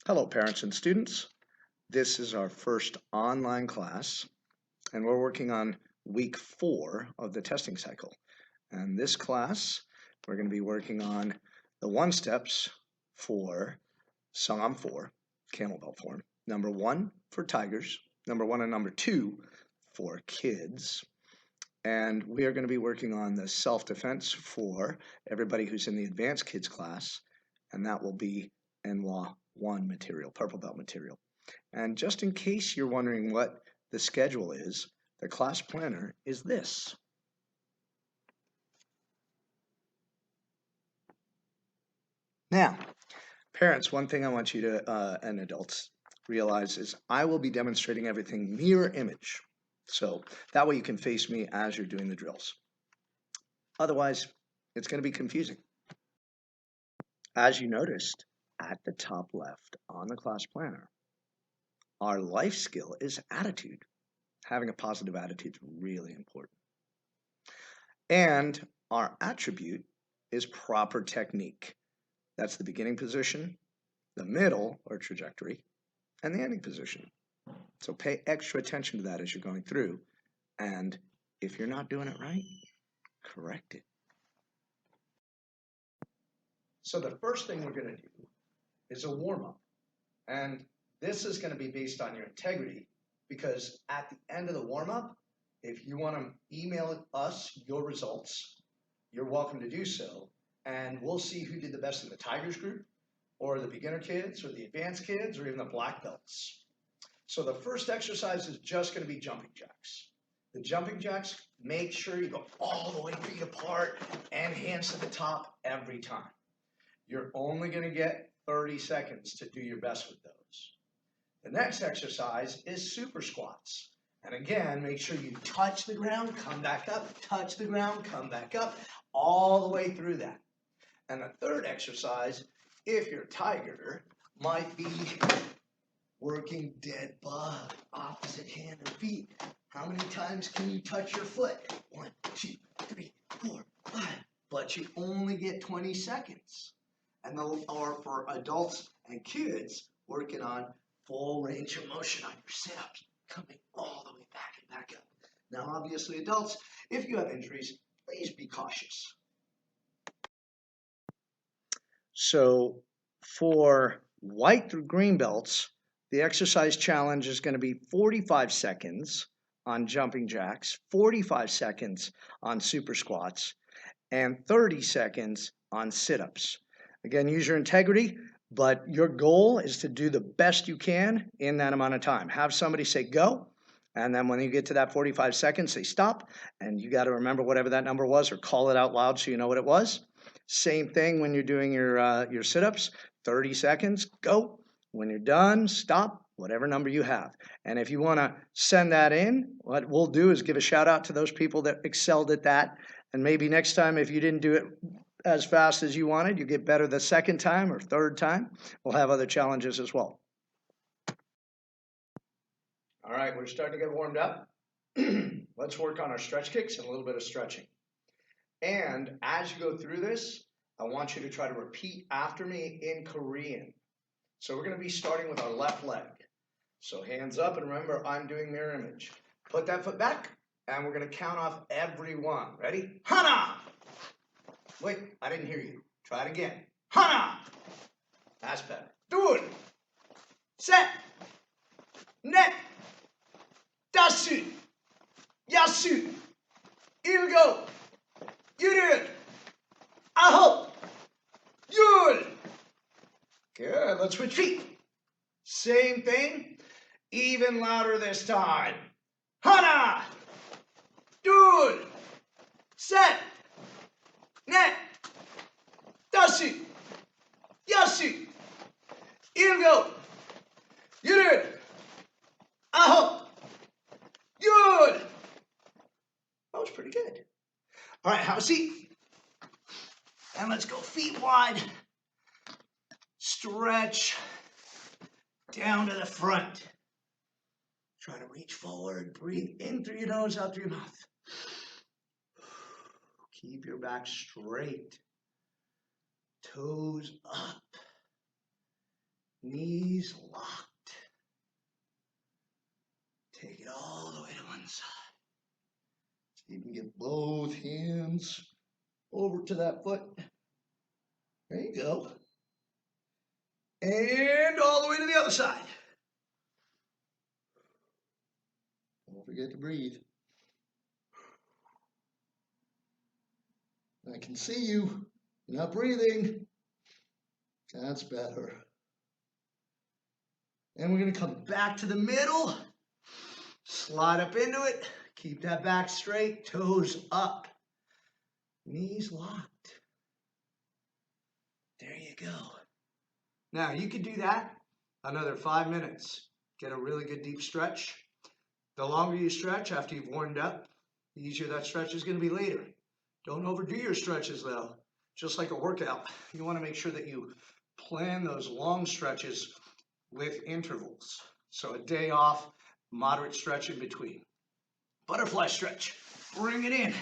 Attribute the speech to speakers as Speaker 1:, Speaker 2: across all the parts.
Speaker 1: Hello, parents and students. This is our first online class, and we're working on week 4 of the testing cycle. And this class, we're going to be working on the 1-steps for Song 4, camel belt form. Number 1 for tigers, number 1 and number 2 for kids. And we are going to be working on the self-defense for everybody who's in the advanced kids class, and that will be NWA 1 material, purple belt material. And just in case you're wondering what the schedule is, the class planner is this. Now, parents, one thing I want you to, and adults, realize is I will be demonstrating everything mirror image. So that way you can face me as you're doing the drills. Otherwise, it's going to be confusing. As you noticed, at the top left on the class planner, our life skill is attitude. Having a positive attitude is really important. And our attribute is proper technique. That's the beginning position, the middle or trajectory, and the ending position. So pay extra attention to that as you're going through. And if you're not doing it right, correct it. So the first thing we're going to do is a warm-up. And this is going to be based on your integrity, because at the end of the warm-up, if you want to email us your results, you're welcome to do so. And we'll see who did the best in the Tigers group, or the beginner kids, or the advanced kids, or even the black belts. So the first exercise is just going to be jumping jacks. The jumping jacks, make sure you go all the way feet apart and hands to the top every time. You're only going to get 30 seconds to do your best with those. The next exercise is super squats. And again, make sure you touch the ground, come back up, touch the ground, come back up, all the way through that. And the third exercise, if you're a tiger, might be working dead bug, opposite hand and feet. How many times can you touch your foot? 1, 2, 3, 4, 5. But you only get 20 seconds. And or for adults and kids, working on full range of motion on your sit-ups, coming all the way back and back up. Now, obviously, adults, if you have injuries, please be cautious. So for white through green belts, the exercise challenge is going to be 45 seconds on jumping jacks, 45 seconds on super squats, and 30 seconds on sit-ups. Again, use your integrity, but your goal is to do the best you can in that amount of time. Have somebody say go, and then when you get to that 45 seconds, say stop, and you got to remember whatever that number was or call it out loud so you know what it was. Same thing when you're doing your sit-ups, 30 seconds, go. When you're done, stop, whatever number you have. And if you want to send that in, what we'll do is give a shout out to those people that excelled at that. And maybe next time, if you didn't do it as fast as you wanted, you get better the second time or third time. We'll have other challenges as well. All right, we're starting to get warmed up. Let's work on our stretch kicks and a little bit of stretching. And as you go through this, I want you to try to repeat after me in Korean. So we're going to be starting with our left leg. So hands up, and remember, I'm doing mirror image. Put that foot back, and we're going to count off every one. Ready? Hana! Wait, I didn't hear you. Try it again. Hana! That's better. 둘, 셋, 넷, 다섯, 여섯, 일곱, 여덟, 아홉, 열. Good. Let's switch feet. Same thing. Even louder this time. 하나, 둘, 셋, 넷, 다섯, 여섯, 일곱, 여덟, 아홉, 열. That was pretty good. All right, have a seat. And let's go feet wide. Stretch down to the front. Try to reach forward. Breathe in through your nose, out through your mouth. Keep your back straight. Toes up. Knees locked. Take it all the way to one side. So you can get both hands over to that foot. There you go. And all the way to the other side. Don't forget to breathe. I can see you. You're not breathing. That's better. And we're going to come back to the middle. Slide up into it. Keep that back straight. Toes up. Knees locked. There you go. Now you could do that another 5 minutes. Get a really good deep stretch. The longer you stretch after you've warmed up, the easier that stretch is going to be later. Don't overdo your stretches though. Just like a workout, you want to make sure that you plan those long stretches with intervals. So a day off, moderate stretch in between. Butterfly stretch. Bring it in.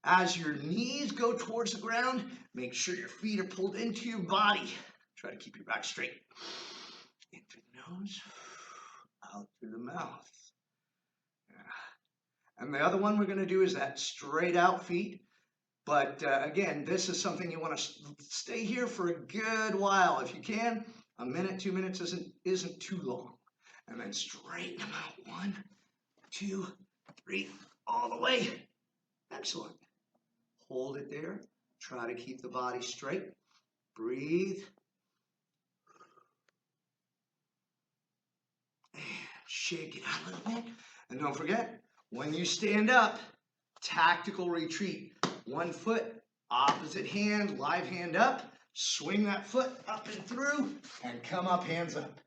Speaker 1: As your knees go towards the ground, make sure your feet are pulled into your body. Try to keep your back straight. In through the nose, out through the mouth. And the other one we're going to do is that straight out feet. But again, this is something you want to stay here for a good while. If you can, a minute, 2 minutes isn't too long. And then straighten them out. 1, 2, 3, all the way. Excellent. Hold it there. Try to keep the body straight. Breathe. And shake it out a little bit. And don't forget, when you stand up, tactical retreat. 1 foot, opposite hand, live hand up. Swing that foot up and through, and come up, hands up.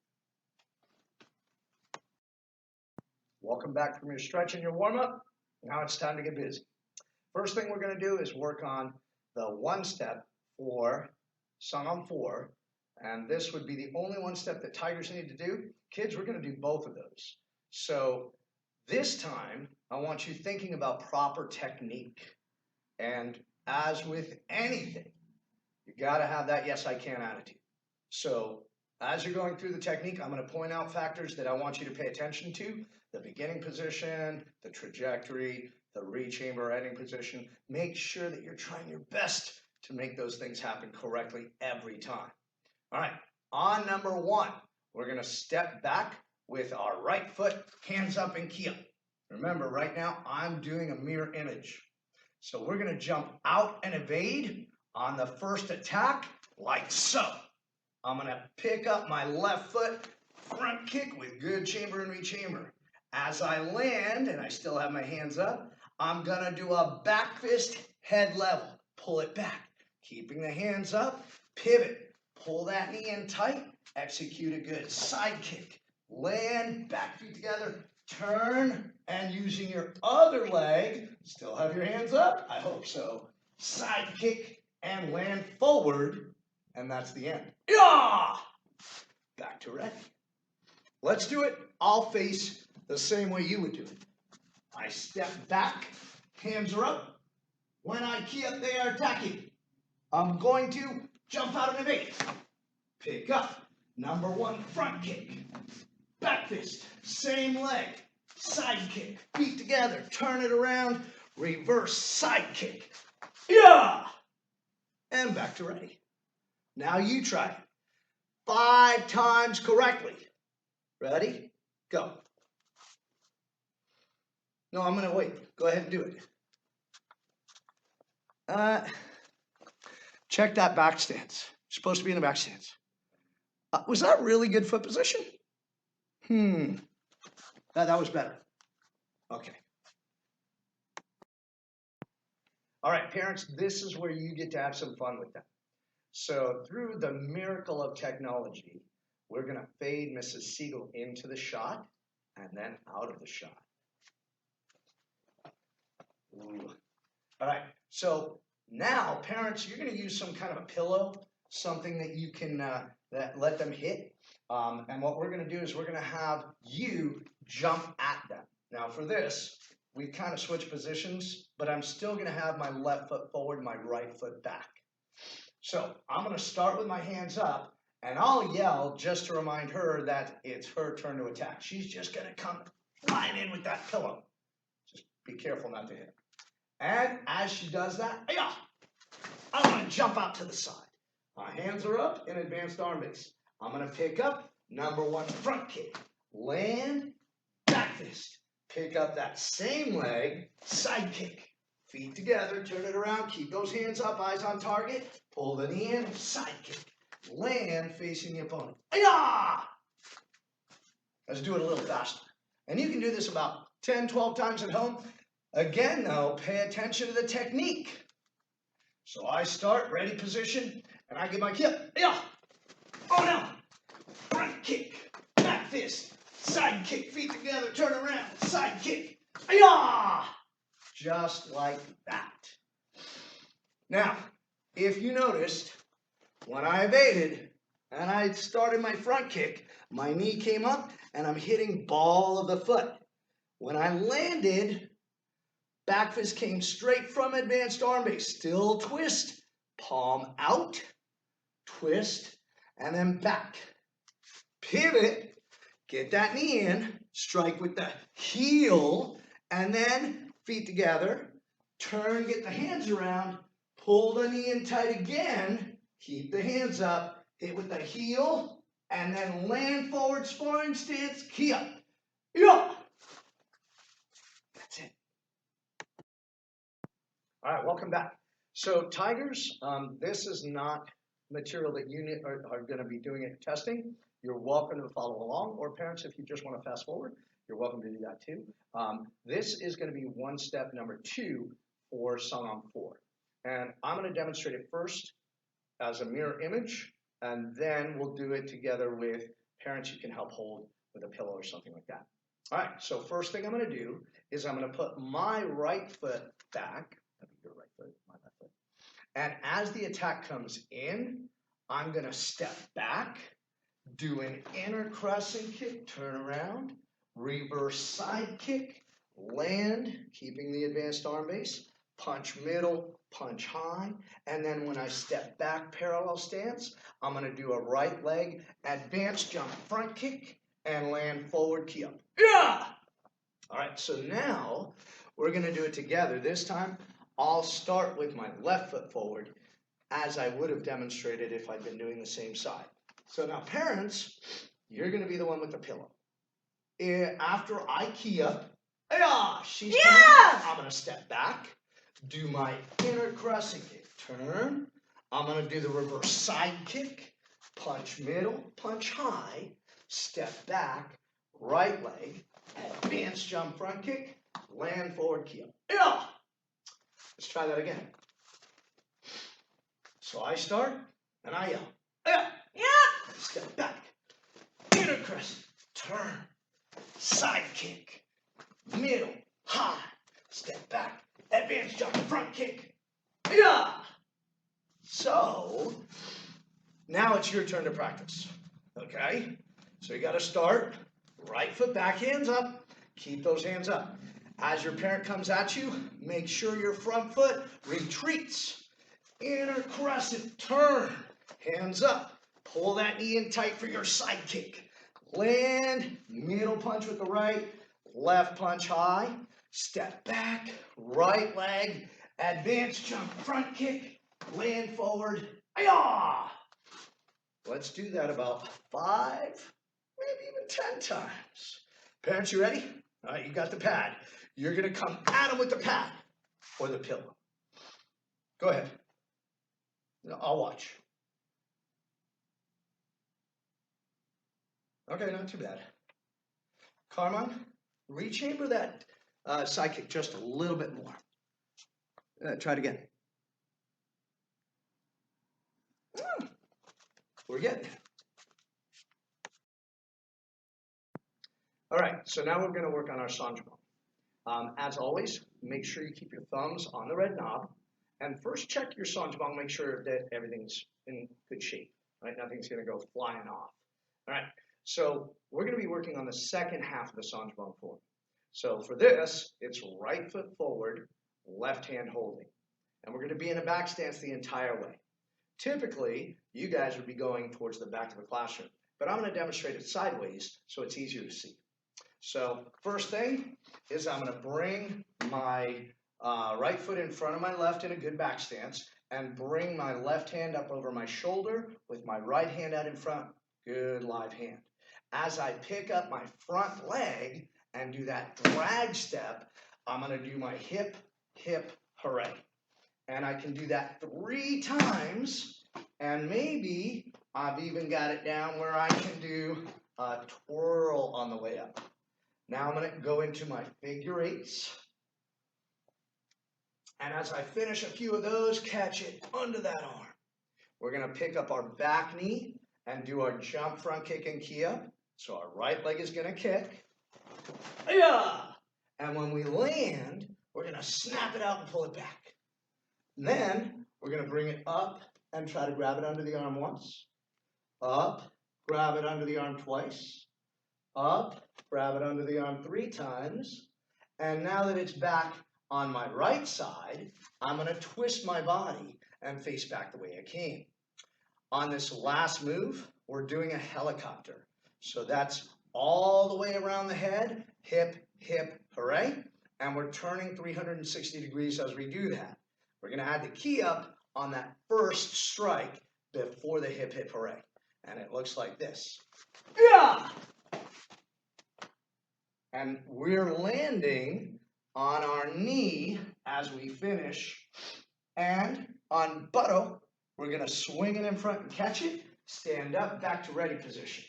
Speaker 1: Welcome back from your stretch and your warm-up. Now it's time to get busy. First thing we're going to do is work on the 1-step for sung on 4. And this would be the only 1-step that tigers need to do. Kids, we're going to do both of those. So this time, I want you thinking about proper technique. And as with anything, you got to have that yes, I can attitude. So as you're going through the technique, I'm going to point out factors that I want you to pay attention to. The beginning position, the trajectory, the rechamber ending position. Make sure that you're trying your best to make those things happen correctly every time. All right, on number 1, we're going to step back with our right foot, hands up and key up. Remember, right now, I'm doing a mirror image. So we're going to jump out and evade on the first attack, like so. I'm going to pick up my left foot, front kick with good chamber and rechamber. As I land, and I still have my hands up, I'm going to do a back fist, head level. Pull it back, keeping the hands up, pivot. Pull that knee in tight, execute a good side kick. Land, back feet together, turn, and using your other leg, still have your hands up, I hope so. Side kick and land forward, and that's the end. Yeah! Back to ready. Let's do it. I'll face the same way you would do it. I step back, hands are up. When I key up, they are attacking. I'm going to jump out and evade. Pick up. Number 1, front kick. Back fist, same leg. Side kick, feet together, turn it around, reverse side kick. Yeah! And back to ready. Now you try it. 5 times correctly. Ready? Go. No, I'm going to wait. Go ahead and do it. Check that back stance. You're supposed to be in a back stance. Was that really good foot position? That was better. Okay. All right, parents, this is where you get to have some fun with them. So through the miracle of technology, we're going to fade Mrs. Siegel into the shot and then out of the shot. Ooh. All right, so now, parents, you're going to use some kind of a pillow, something that you can let them hit. And what we're going to do is we're going to have you jump at them. Now for this, we kind of switch positions, but I'm still going to have my left foot forward, my right foot back. So I'm going to start with my hands up, And I'll yell just to remind her that it's her turn to attack. She's just going to come flying in with that pillow. Just be careful not to hit. And as she does that, yeah, I'm going to jump out to the side. My hands are up in advanced arm base. I'm going to pick up number 1 front kick. Land, back fist. Pick up that same leg, side kick. Feet together, turn it around, keep those hands up, eyes on target. Pull the knee in, side kick. Land facing the opponent. Ayah! Let's do it a little faster. And you can do this about 10, 12 times at home. Again, though, pay attention to the technique. So I start, ready position, and I get my kick. Yeah. Oh no. Front kick, back fist, side kick, feet together, turn around, side kick. Yeah. Just like that. Now, if you noticed, when I evaded and I started my front kick, my knee came up and I'm hitting ball of the foot. When I landed, back fist came straight from advanced arm base. Still twist, palm out, twist, and then back. Pivot, get that knee in, strike with the heel, and then feet together, turn, get the hands around, pull the knee in tight again, keep the hands up, hit with the heel, and then land forward sparring stance, key up. Yeah. That's it. All right, welcome back. So Tigers, this is not material that you are going to be doing it testing. You're welcome to follow along, or parents, if you just want to fast forward, you're welcome to do that too. This is going to be one step number 2 for Sung on 4. And I'm going to demonstrate it first as a mirror image, and then we'll do it together with parents you can help hold with a pillow or something like that. All right, so first thing I'm going to do is I'm going to put my right foot back. That'd be your right foot, my left foot. And as the attack comes in, I'm going to step back, do an inner crescent kick, turn around, reverse side kick, land, keeping the advanced arm base, punch middle, punch high, and then when I step back parallel stance, I'm going to do a right leg, advanced jump front kick, and land forward key up. Yeah! All right, so now we're going to do it together. This time, I'll start with my left foot forward, as I would have demonstrated if I'd been doing the same side. So now, parents, you're going to be the one with the pillow. After I key up, she's coming up. I'm going to step back, do my inner crescent kick, turn. I'm going to do the reverse side kick, punch middle, punch high, step back, right leg, advanced jump front kick, land forward key up. Let's try that again. So I start and I yell. Step back, inner crescent, turn, side kick, middle, high, step back, advanced jump, front kick. So now it's your turn to practice. Okay? So you got to start, right foot back, hands up, keep those hands up. As your parent comes at you, make sure your front foot retreats. Inner crescent, turn, hands up. Pull that knee in tight for your side kick. Land, middle punch with the right, left punch high. Step back, right leg, advanced jump, front kick, land forward. Let's do that about 5, maybe even 10 times. Parents, you ready? All right, you got the pad. You're going to come at them with the pad or the pillow. Go ahead. I'll watch. Okay, not too bad. Carmine, rechamber that side kick just a little bit more. Try it again. We're getting it. All right, so now we're going to work on our Sanjay Bomb. As always, make sure you keep your thumbs on the red knob. And first check your Sanjay Bomb, make sure that everything's in good shape. Right? Nothing's going to go flying off. All right. So we're going to be working on the second half of the Sanjay Bomb form. So for this, it's right foot forward, left hand holding. And we're going to be in a back stance the entire way. Typically, you guys would be going towards the back of the classroom, but I'm going to demonstrate it sideways so it's easier to see. So first thing is I'm going to bring my right foot in front of my left in a good back stance and bring my left hand up over my shoulder with my right hand out in front. Good live hand. As I pick up my front leg and do that drag step, I'm going to do my hip, hip, hooray. And I can do that 3 times, and maybe I've even got it down where I can do a twirl on the way up. Now I'm going to go into my figure 8s. And as I finish a few of those, catch it under that arm. We're going to pick up our back knee and do our jump front kick and key up. So our right leg is going to kick. And when we land, we're going to snap it out and pull it back. And then we're going to bring it up and try to grab it under the arm once. Up, grab it under the arm twice. Up, grab it under the arm 3 times. And now that it's back on my right side, I'm going to twist my body and face back the way I came. On this last move, we're doing a helicopter. So that's all the way around the head, hip, hip, hooray. And we're turning 360 degrees as we do that. We're going to add the key up on that first strike before the hip, hip, hooray. And it looks like this. Yeah! And we're landing on our knee as we finish. And on butto, we're going to swing it in front and catch it. Stand up, back to ready position.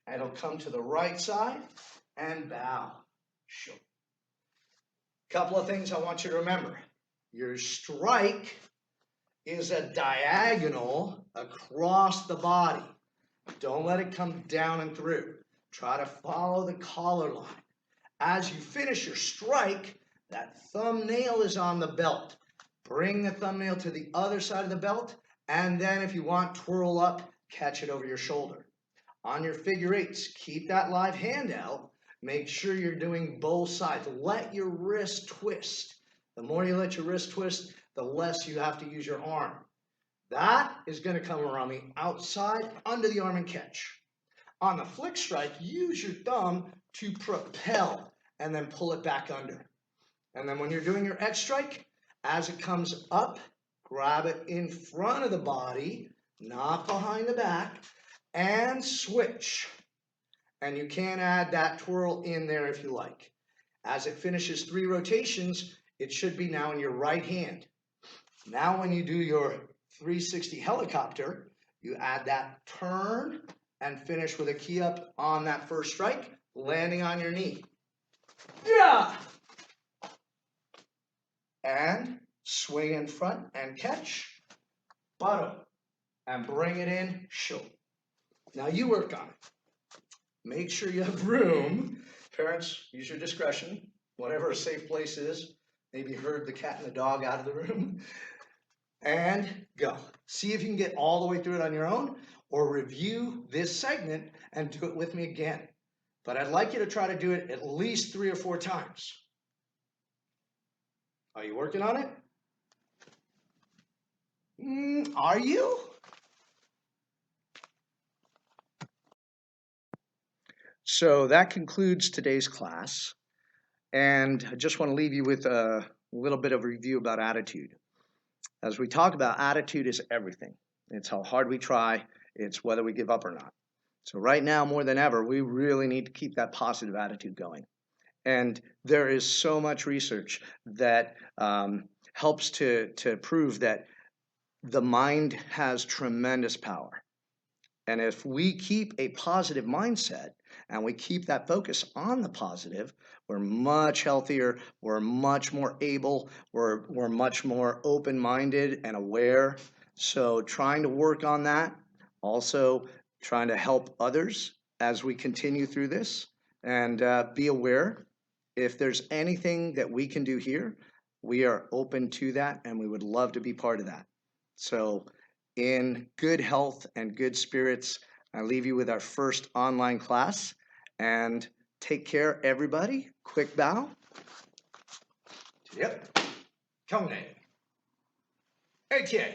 Speaker 1: And it'll come to the right side and bow. Sure. Couple of things I want you to remember. Your strike is a diagonal across the body. Don't let it come down and through. Try to follow the collar line. As you finish your strike, that thumbnail is on the belt. Bring the thumbnail to the other side of the belt, and then if you want, twirl up, catch it over your shoulder. On your figure 8s, keep that live hand out. Make sure you're doing both sides. Let your wrist twist. The more you let your wrist twist, the less you have to use your arm. That is going to come around the outside, under the arm and catch. On the flick strike, use your thumb to propel and then pull it back under. And then when you're doing your X strike, as it comes up, grab it in front of the body, not behind the back, and switch. And you can add that twirl in there if you like. As it finishes 3 rotations, it should be now in your right hand. Now when you do your 360 helicopter, you add that turn and finish with a key up on that first strike, landing on your knee. Yeah! And swing in front and catch, bottom, and bring it in, show. Now you work on it. Make sure you have room. Parents, use your discretion. Whatever a safe place is. Maybe herd the cat and the dog out of the room. And go. See if you can get all the way through it on your own, or review this segment and do it with me again. But I'd like you to try to do it at least 3 or 4 times. Are you working on it? Are you? So that concludes today's class. And I just want to leave you with a little bit of a review about attitude. As we talk about, attitude is everything. It's how hard we try. It's whether we give up or not. So right now, more than ever, we really need to keep that positive attitude going. And there is so much research that helps to prove that the mind has tremendous power. And if we keep a positive mindset and we keep that focus on the positive, we're much healthier, we're much more able, we're much more open-minded and aware. So trying to work on that, also trying to help others as we continue through this, and be aware. If there's anything that we can do here, we are open to that, and we would love to be part of that. So in good health and good spirits, I leave you with our first online class. And take care, everybody. Quick bow. Yep. Come ATA.